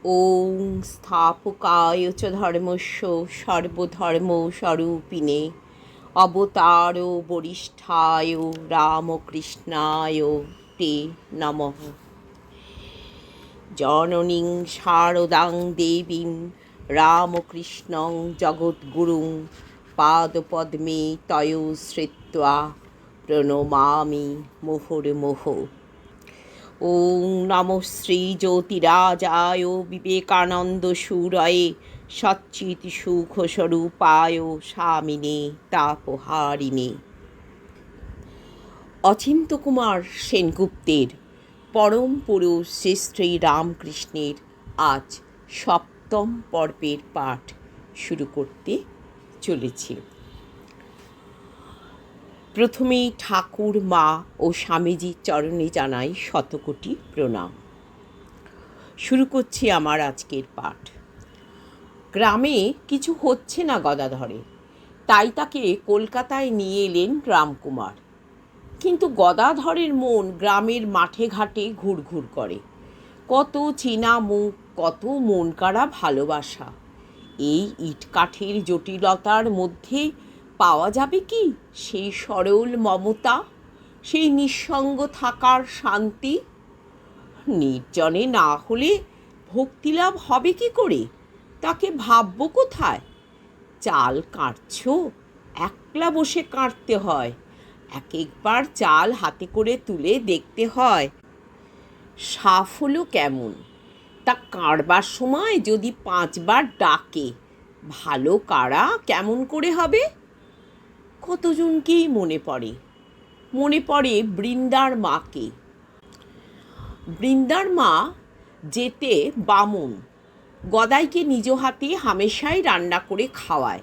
ওং স্থাপকায় চ ধর্মস্য সর্বধর্মস্বরূপিণে অবতার বরিষ্ঠায় রামকৃষ্ণায় তে নমঃ। জননীং শারদাং দেবীং রামকৃষ্ণং জগদ্গুরুং পাদপদ্মে তয়োশ্রিত্বা প্রণমামি মুহুর্মুহুঃ। ওং নমঃ শ্রী জ্যোতিরাজায় বিবেকানন্দ সুরয়ে সচ্চিৎ সুখ স্বরূপায় স্বামিনে তাপহারিণে। অচিন্ত্যকুমার সেনগুপ্তের পরম পুরুষ শ্রী শ্রী রামকৃষ্ণের আজ সপ্তম পর্বের পাঠ শুরু করতে চলেছি। প্রথমেই ঠাকুর, মা ও স্বামীজির চরণে জানাই শতকোটি প্রণাম। শুরু করছি আমার আজকের পাঠ। গ্রামে কিছু হচ্ছে না গদাধরে, তাই তাকে কলকাতায় নিয়ে এলেন রামকুমার। কিন্তু গদাধরের মন গ্রামের মাঠে ঘাটে ঘুরঘুর করে। কত চেনা মুখ, কত মন কাড়া ভালোবাসা। এই ইটকাঠের জটিলতার মধ্যে পাওয়া যাবে কি সেই সরল মমতা, সেই নিঃসঙ্গ থাকার শান্তি? নির্জনে না হলে ভক্তিলাভ হবে কি করে? তাকে ভাবব কোথায়? চাল কাটছ, একলা বসে কাটতে হয়। এক একবার চাল হাতে করে তুলে দেখতে হয় সাফ হলো কেমন। তা কাড়বার সময় যদি 5 বার ডাকে, ভালো কাড়া কেমন করে হবে? কতজনকেই মনে পড়ে বৃন্দার মাকে। বৃন্দার মা যেতে বামুন, গদাইকে নিজ হাতে হামেশাই রান্না করে খাওয়ায়।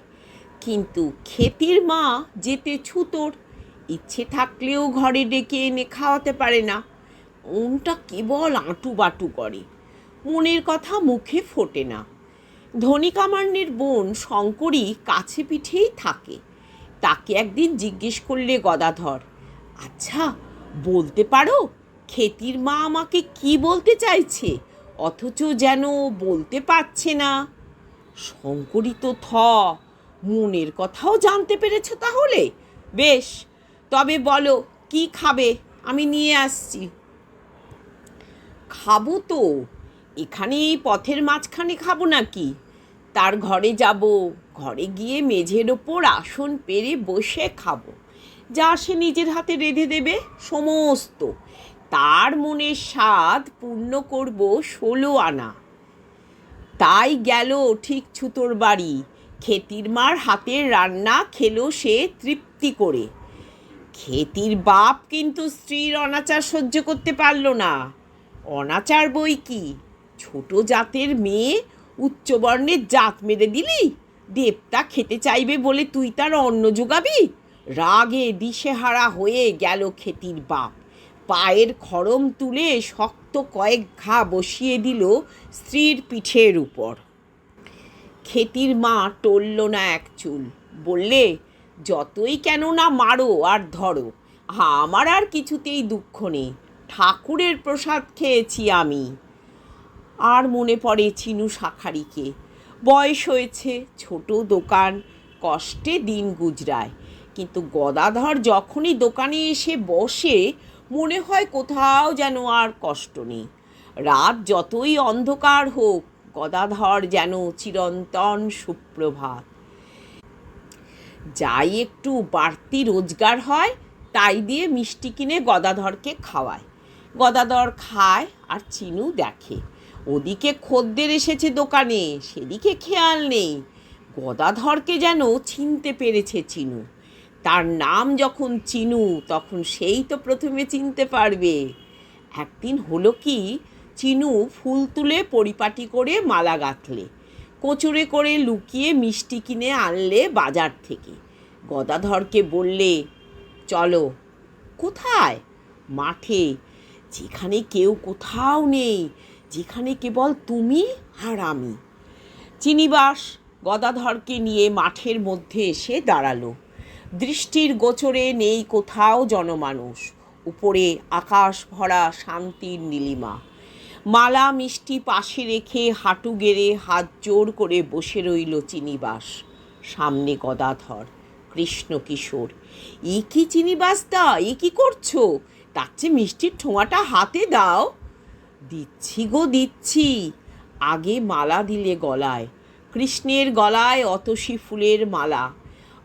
কিন্তু ক্ষেতির মা যেতে ছুতোর, ইচ্ছে থাকলেও ঘরে ডেকে এনে খাওয়াতে পারে না। মনটা কেবল আঁটু বাটু করে, মনের কথা মুখে ফোটে না। ধনী কামান্নের বোন শঙ্করী কাছে পিঠেই থাকে। তাকে একদিন জিজ্ঞেস করলে গদাধর, আচ্ছা বলতে পারো ক্ষেতির মা আমাকে কি বলতে চাইছে, অথচ যেন বলতে পারছে না? শঙ্করী তো মনের কথাও জানতে পেরেছ তাহলে? বেশ, তবে বলো কি খাবে, আমি নিয়ে আসছি। খাবো তো, এখানে এই পথের মাঝখানে খাবো নাকি? তার ঘরে যাব, ঘরে গিয়ে মেঝের ওপর আসন পেরে বসে খাবো। যা সে নিজের হাতে রেঁধে দেবে সমস্ত। তার মনের স্বাদ পূর্ণ করব 16 আনা। তাই গেল ঠিক ছুতোর বাড়ি। ক্ষেতির মার হাতের রান্না খেলো সে তৃপ্তি করে। ক্ষেতির বাপ কিন্তু স্ত্রীর অনাচার সহ্য করতে পারল না। অনাচার বই কি, ছোট জাতের মেয়ে উচ্চবর্ণের জাত মেরে দিলি, দেবতা খেতে চাইবে বলে তুই তার অন্ন জোগাবি? রাগে দিশেহারা হয়ে গেল ক্ষেতির বাপ। পায়ের খড়ম তুলে শক্ত কয়েক ঘা বসিয়ে দিল স্ত্রীর পিঠের উপর। ক্ষেতির মা টলল না এক চুল, বললে, যতই কেন না মারো আর ধরো, আমার আর কিছুতেই দুঃখ নেই। ঠাকুরের প্রসাদ খেয়েছি আমি। আর মনে পড়ে চিনু শাখারিকে। বয়স হয়েছে, ছোট দোকান, কষ্টে দিন গুজরায়। কিন্তু গদাধর যখনই দোকানে এসে বসে, মনে হয় কোথাও যেন আর কষ্ট নেই। রাত যতই অন্ধকার হোক, গদাধর যেন চিরন্তন সুপ্রভাত। যাই একটু বাড়তি রোজগার হয়, তাই দিয়ে মিষ্টি কিনে গদাধরকে খাওয়ায়। গদাধর খায় আর চিনু দেখে। ওদিকে খদ্দের এসেছে দোকানে, সেদিকে খেয়াল নেই। গদাধরকে যেন চিনতে পেরেছে চিনু। তার নাম যখন চিনু, তখন সেই তো প্রথমে চিনতে পারবে। একদিন হলো কি, চিনু ফুল তুলে পরিপাটি করে মালা গাঁথলে, কোচরে করে লুকিয়ে মিষ্টি কিনে আনলে বাজার থেকে। গদাধরকে বললে, চলো। কোথায়? মাঠে, যেখানে কেউ কোথাও নেই, যেখানে কেবল তুমি আর আমি। চিনিবাস গদাধরকে নিয়ে মাঠের মধ্যে এসে দাঁড়ালো। দৃষ্টির গোচরে নেই কোথাও জনমানুষ। উপরে আকাশ ভরা শান্তির নীলিমা। মালা মিষ্টি পাশে রেখে হাঁটু গেড়ে হাত জোর করে বসে রইল চিনিবাস। সামনে গদাধর, কৃষ্ণ কিশোর। এ কি চিনিবাসদা, এ কি করছো? তার চেয়ে মিষ্টির ঠোঙাটা হাতে দাও। দিচ্ছি গো দিচ্ছি। আগে মালা দিলে গলায়, কৃষ্ণের গলায় অতসী ফুলের মালা।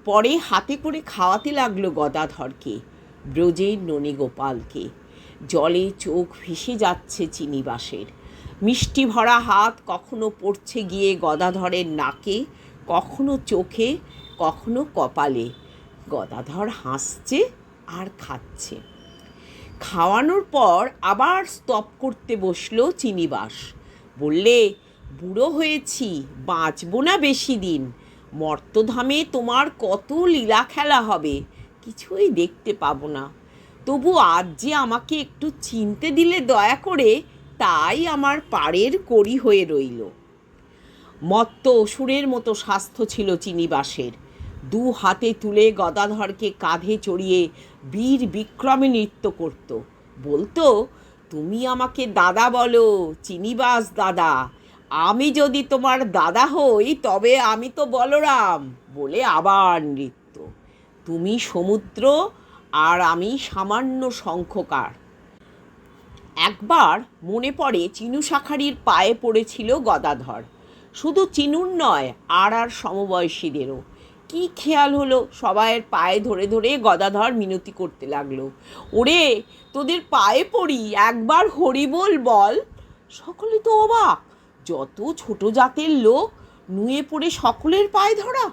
পরে হাতে করে খাওয়াতে লাগলো গদাধরকে, ব্রজের ননীগোপালকে। জলে চোখ ভেসে যাচ্ছে চিনিবাসের। মিষ্টি ভরা হাত কখনো পড়ছে গিয়ে গদাধরের নাকে, কখনো চোখে, কখনো কপালে। গদাধর হাসছে আর খাচ্ছে। খাওয়ানোর পর আবার স্তব করতে বসলো চিনিবাস। বললে, বুড়ো হয়েছি, বাঁচবো না বেশি দিন। মর্তধামে তোমার কত লীলা খেলা হবে, কিছুই দেখতে পাবো না। তবু আজ যে আমাকে একটু চিনতে দিলে দয়া করে, তাই আমার পাড়ের কড়ি হয়ে রইল। মত্ত অসুরের মতো স্বাস্থ্য ছিল চিনিবাসের। দু হাতে তুলে গদাধরকে কাঁধে চড়িয়ে বীর বিক্রমে নৃত্য করত। বলতো, তুমি আমাকে দাদা বলো, চিনিবাস দাদা। আমি যদি তোমার দাদা হই তবে আমি তো বলরাম, বলে আবার নৃত্য। তুমি সমুদ্র আর আমি সামান্য শঙ্খকার। একবার মনে পড়ে চিনু শাঁখারির পায়ে পড়েছিল গদাধর। শুধু চিনুর নয়, আর সমবয়সীদেরও। কি খেয়াল হলো, সবাইয়ের পায়ে ধরে ধরে গদাধর মিনতি করতে লাগলো, ওরে তোদের পায়ে পড়ি, একবার হরিবোল বল। সকলে তো অবাক, যত ছোট জাতের লোক, নুয়ে পড়ে সকলের পায়ে ধরা।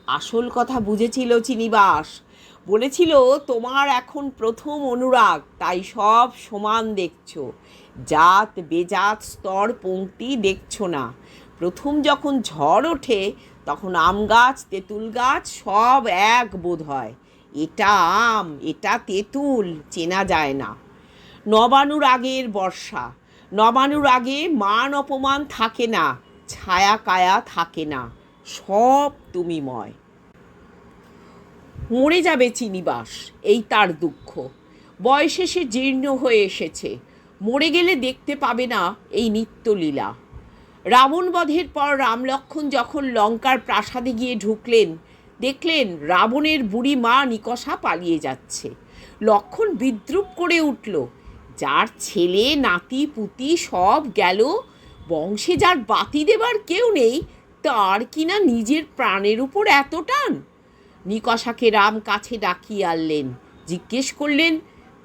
আসল কথা বুঝেছিল চিনিবাস। বলেছিল, তোমার এখন প্রথম অনুরাগ, তাই সব সমান দেখছো, জাত বেজাত স্তর পংক্তি দেখছো না। প্রথম যখন ঝড় ওঠে তখন আম গাছ তেঁতুল গাছ সব এক বোধ হয়। এটা আম, এটা তেঁতুল চেনা যায় না। নবানুর আগের বর্ষা, নবানুর আগে মান অপমান থাকে না, ছায়া কায়া থাকে না, সব তুমিময়। মরে যাবে চিনিবাস, এই তার দুঃখ। বয়সে সে জীর্ণ হয়ে এসেছে, মরে গেলে দেখতে পাবে না এই নিত্যলীলা। রাবণ বধের পর রাম লক্ষ্মণ যখন লঙ্কার প্রাসাদে গিয়ে ঢুকলেন, দেখলেন রাবণের বুড়ি মা নিকষা পালিয়ে যাচ্ছে। লক্ষ্মণ বিদ্রূপ করে উঠল, যার ছেলে নাতি পুতি সব গেল, বংশে যার বাতি দেবার কেউ নেই, তার কিনা নিজের প্রাণের উপর এত টান। নিকষাকে রাম কাছে ডাকিয়ে আনলেন, জিজ্ঞেস করলেন,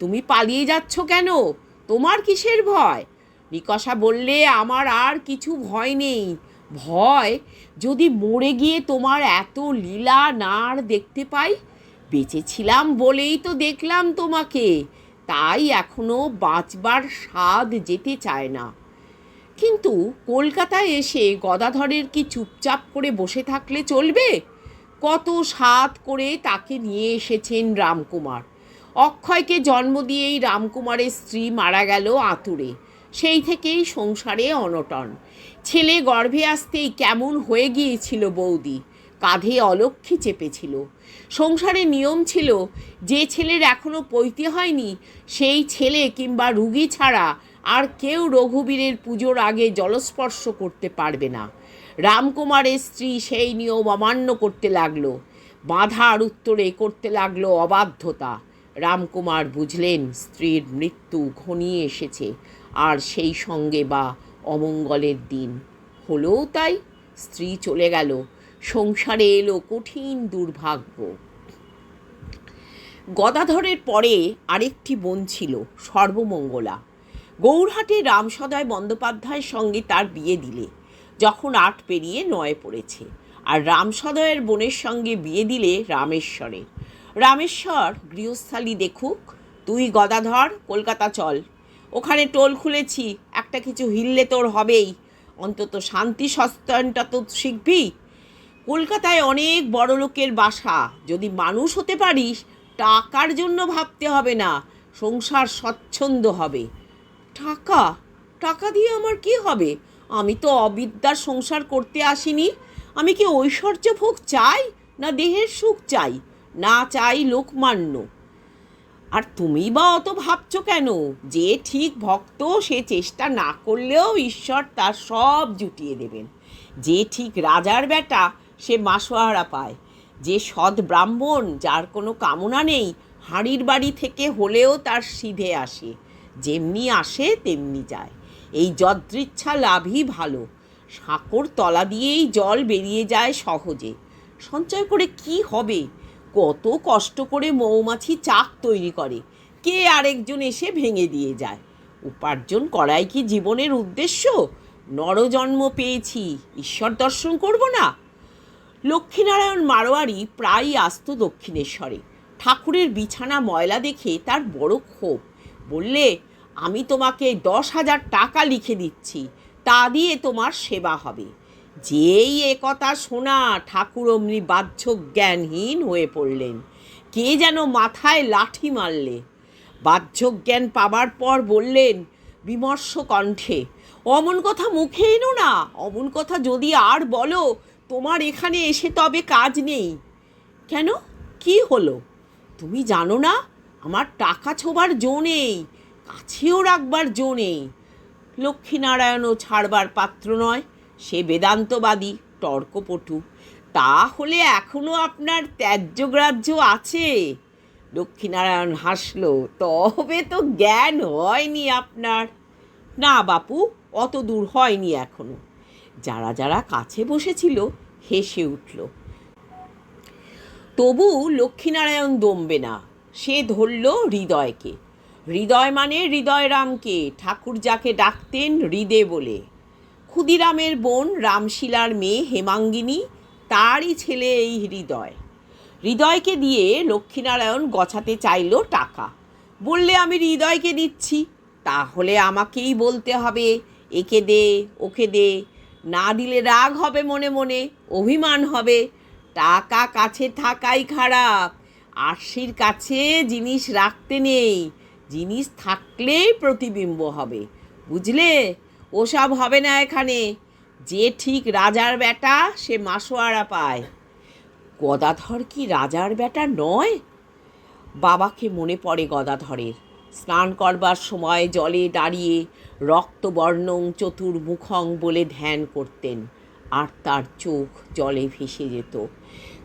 তুমি পালিয়ে যাচ্ছ কেন? তোমার কিসের ভয়? নিকষা বললে, আমার আর কিছু ভয় নেই। ভয় যদি মরে গিয়ে তোমার এত লীলা নার দেখতে পাই। বেঁচেছিলাম বলেই তো দেখলাম তোমাকে, তাই এখনো বাঁচবার স্বাদ যেতে চায় না। কিন্তু কলকাতায় এসে গদাধরের কি চুপচাপ করে বসে থাকলে চলবে? কত সাধ করে তাকে নিয়ে এসেছেন রামকুমার। অক্ষয়কে জন্ম দিয়েই রামকুমারের স্ত্রী মারা গেল আতুরে। সেই থেকেই সংসারে অনটন। ছেলে গর্ভে আসতেই কেমন হয়ে গিয়েছিল বৌদি, কাঁধে অলক্ষ্মী চেপেছিল। সংসারে নিয়ম ছিল, যে ছেলের এখনো পৈতে হয়নি সেই ছেলে কিংবা রুগী ছাড়া আর কেউ রঘুবীরের পুজোর আগে জলস্পর্শ করতে পারবে না। রামকুমারের স্ত্রী সেই নিয়ম অমান্য করতে লাগলো, বাধার উত্তরে করতে লাগলো অবাধ্যতা। রামকুমার বুঝলেন স্ত্রীর মৃত্যু ঘনিয়ে এসেছে, আর সেই সঙ্গে বা অমঙ্গলের দিন। হলোও তাই, স্ত্রী চলে গেল, সংসারে এলো কঠিন দুর্ভাগ্য। গদাধরের পরে আরেকটি বোন ছিল সর্বমঙ্গলা। গৌরহাটে রামসদয় বন্দ্যোপাধ্যায়ের সঙ্গে তার বিয়ে দিলে, যখন 8 পেরিয়ে 9 পড়েছে। আর রামসদয়ের বোনের সঙ্গে বিয়ে দিলে রামেশ্বরে। রামেশ্বর গৃহস্থালী দেখুক, তুই গদাধর কলকাতা চল, ওখানে টোল খুলেছি, একটা কিছু হিললে তোর হবেই, অন্তত শান্তি সস্তায়নটা তো শিখবি। কলকাতায় অনেক বড় লোকের বাসা, যদি মানুষ হতে পারিস টাকার জন্য ভাবতে হবে না, সংসার স্বচ্ছন্দ হবে। টাকা? টাকা দিয়ে আমার কি হবে? আমি তো অবিদ্যার সংসার করতে আসিনি। আমি কি ঐশ্বর্য ভোগ চাই, না দেহের সুখ চাই? না চাই লোকমান্য। আর তুমি বা অত ভাবছো কেন? যে ঠিক ভক্ত সে চেষ্টা না করলেও ঈশ্বর তার সব জুটিয়ে দেবেন। যে ঠিক রাজার বেটা সে মাসোহারা পায়। যে সৎ ব্রাহ্মণ যার কোনো কামনা নেই হাঁড়ির বাড়ি থেকে হলেও তার সিধে আসে। যেমনি আসে তেমনি যায়। এই যদৃচ্ছা লাভই ভালো। সাঁকোর তলা দিয়েই জল বেরিয়ে যায় সহজে। সঞ্চয় করে কি হবে? কত কষ্ট করে মৌমাছি চাক তৈরি করে, কে আরেকজন এসে ভেঙে দিয়ে যায়। উপার্জন করাই কি জীবনের উদ্দেশ্য? নরজন্ম পেয়েছি, ঈশ্বর দর্শন করব না? লক্ষ্মীনারায়ণ মারোয়ারি প্রায়ই আসত দক্ষিণেশ্বরে। ঠাকুরের বিছানা ময়লা দেখে তার বড় ক্ষোভ। বললে, আমি তোমাকে 10,000 টাকা লিখে দিচ্ছি, তা দিয়ে তোমার সেবা হবে। যেই একথা শোনা ঠাকুর অমনি বাহ্যক জ্ঞানহীন হয়ে পড়লেন। কে যেন মাথায় লাঠি মারলে। বাহ্যক জ্ঞান পাবার পর বললেন বিমর্ষ কণ্ঠে, অমন কথা মুখে এনো না। অমন কথা যদি আর বলো, তোমার এখানে এসে তবে কাজ নেই। কেন, কি হলো? তুমি জানো না আমার টাকা ছোবার জো নেই, কাছেও রাখবার জো নেই। লক্ষ্মীনারায়ণও ছাড়বার পাত্র নয়। সে বেদান্তবাদী, তর্কপটু। তাহলে এখনো আপনার ত্যায্যগ্রাহ্য আছে? লক্ষ্মীনারায়ণ হাসল। তবে তো জ্ঞান হয়নি আপনার। না বাপু, অত দূর হয়নি এখনো। যারা যারা কাছে বসেছিল হেসে উঠল। তবু লক্ষ্মীনারায়ণ দমবে না। সে ধরল হৃদয়কে। হৃদয় মানে হৃদয়রামকে, ঠাকুর যাকে ডাকতেন হৃদে বলে। ক্ষুদিরামের বোন রামশিলার মেয়ে হেমাঙ্গিনী, তারই ছেলে এই হৃদয়। হৃদয়কে দিয়ে লক্ষ্মীনারায়ণ গছাতে চাইল টাকা। বললে, আমি হৃদয়কে দিচ্ছি, তাহলে আমাকেই বলতে হবে একে দে ওকে দে। না দিলে রাগ হবে মনে মনে, অভিমান হবে। টাকা কাছে থাকাই খারাপ। আরশির কাছে জিনিস রাখতে নেই, জিনিস থাকলেই প্রতিবিম্ব হবে। বুঝলে? ওসব হবে না এখানে। যে ঠিক রাজার বেটা সে মাসোয়ারা পায়। গদাধর কি রাজার বেটা নয়? বাবাকে মনে পড়ে গদাধরের। স্নান করবার সময় জলে দাঁড়িয়ে রক্তবর্ণং চতুর্মুখং বলে ধ্যান করতেন, আর তার চোখ জলে ভেসে যেত।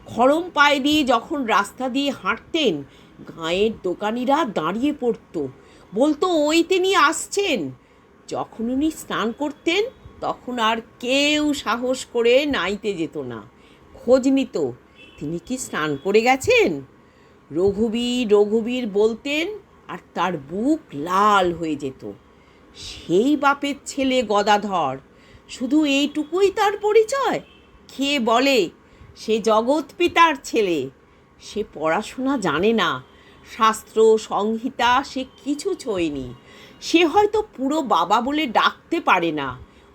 খড়ম পায়ে দিয়ে যখন রাস্তা দিয়ে হাঁটতেন, গাঁয়ের দোকানিরা দাঁড়িয়ে পড়তো, বলতো ওই তিনি আসছেন। যখন উনি স্নান করতেন তখন আর কেউ সাহস করে নাইতে যেত না, খোঁজ নিত তিনি কি স্নান করে গেছেন। রঘুবীর রঘুবীর বলতেন, আর তার বুক লাল হয়ে যেত। সেই বাপের ছেলে গদাধর, শুধু এইটুকুই তার পরিচয়? খেয়ে বলে সে জগৎ পিতার ছেলে। সে পড়াশোনা জানে না, শাস্ত্র সংহিতা সে কিছু ছোঁয়নি। সে হয়তো পুরো বাবা বলে ডাকতে পারে না,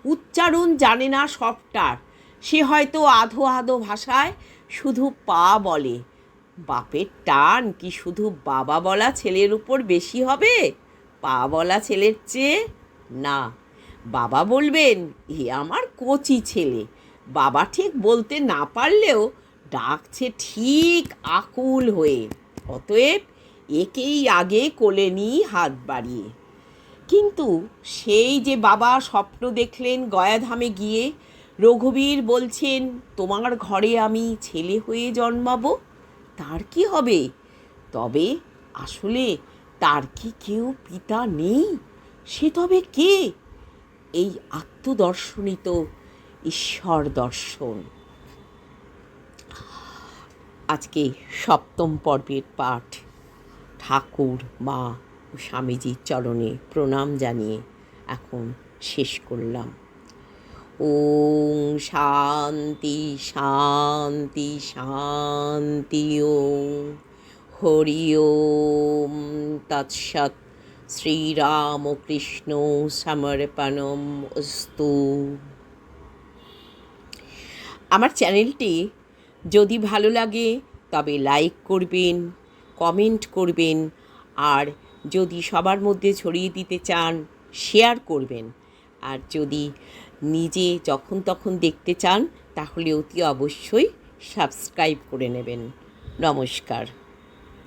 উচ্চারণ জানে না সবটার। সে হয়তো আধো আধো ভাষায় শুধু পা বলে। বাপের টান কি শুধু বাবা বলা ছেলের উপর বেশি হবে পা বলা ছেলের চেয়ে? না, বাবা বলবেন এ আমার কচি ছেলে। বাবা ঠিক বলতে না পারলেও ডাকছে ঠিক আকুল হয়ে, অতএব একেই আগে কোলে নিই হাত বাড়িয়ে। কিন্তু সেই যে বাবা স্বপ্ন দেখলেন গয়াধামে গিয়ে, রঘুবীর বলছেন তোমার ঘরে আমি ছেলে হয়ে জন্মাবো, তার কি হবে? তবে আসলে তার কি কেউ পিতা নেই? সে তবে কে? এই আত্মদর্শনই তো ঈশ্বর দর্শন। আজকে 7ম পর্বের পাঠ ঠাকুর, মা ও স্বামীজির চরণে প্রণাম জানিয়ে এখন শেষ করলাম। ওং শান্তি শান্তি শান্তি। ওং হরি ওম তৎসৎ। শ্রীরামকৃষ্ণ সমর্পণম অস্তু। আমার চ্যানেলটি যদি ভালো লাগে তবে লাইক করবেন, কমেন্ট করবেন, আর যদি সবার মধ্যে ছড়িয়ে দিতে চান শেয়ার করবেন। আর যদি নিজে যখন তখন দেখতে চান তাহলে অতি অবশ্যই সাবস্ক্রাইব করে নেবেন। নমস্কার।